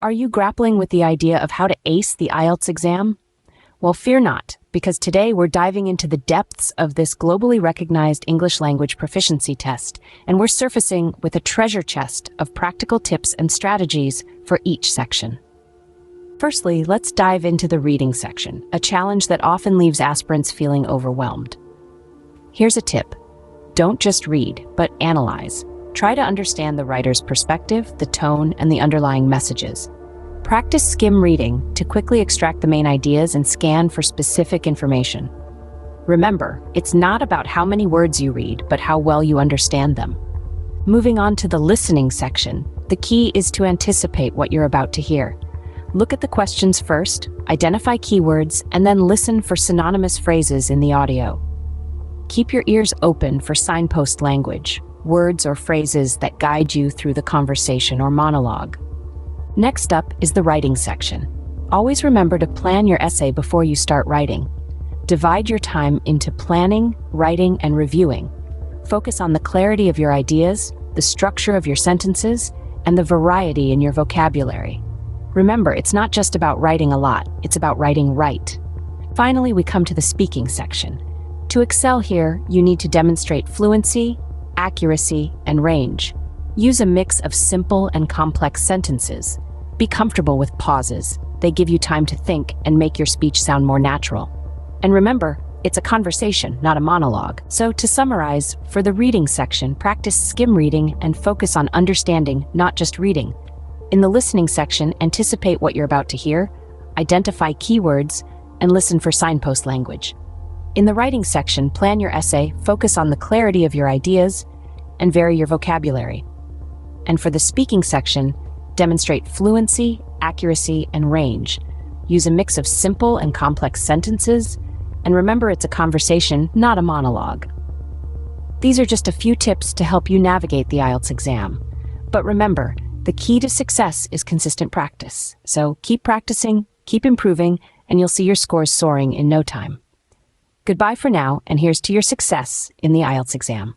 Are you grappling with the idea of how to ace the IELTS exam? Well, fear not, because today we're diving into the depths of this globally recognized English language proficiency test, and we're surfacing with a treasure chest of practical tips and strategies for each section. Firstly, let's dive into the reading section, a challenge that often leaves aspirants feeling overwhelmed. Here's a tip. Don't just read, but analyze. Try to understand the writer's perspective, the tone, and the underlying messages. Practice skim reading to quickly extract the main ideas and scan for specific information. Remember, it's not about how many words you read, but how well you understand them. Moving on to the listening section, the key is to anticipate what you're about to hear. Look at the questions first, identify keywords, and then listen for synonymous phrases in the audio. Keep your ears open for signpost language, words or phrases that guide you through the conversation or monologue. Next up is the writing section. Always remember to plan your essay before you start writing. Divide your time into planning, writing, and reviewing. Focus on the clarity of your ideas, the structure of your sentences, and the variety in your vocabulary. Remember, it's not just about writing a lot, it's about writing right. Finally, we come to the speaking section. To excel here, you need to demonstrate fluency, accuracy, and range. Use a mix of simple and complex sentences. Be comfortable with pauses. They give you time to think and make your speech sound more natural. And remember, it's a conversation, not a monologue. So to summarize, for the reading section, practice skim reading and focus on understanding, not just reading. In the listening section, anticipate what you're about to hear, identify keywords, and listen for signpost language. In the writing section, plan your essay, focus on the clarity of your ideas, and vary your vocabulary. And for the speaking section, demonstrate fluency, accuracy, and range. Use a mix of simple and complex sentences, and remember it's a conversation, not a monologue. These are just a few tips to help you navigate the IELTS exam. But remember, the key to success is consistent practice. So keep practicing, keep improving, and you'll see your scores soaring in no time. Goodbye for now, and here's to your success in the IELTS exam.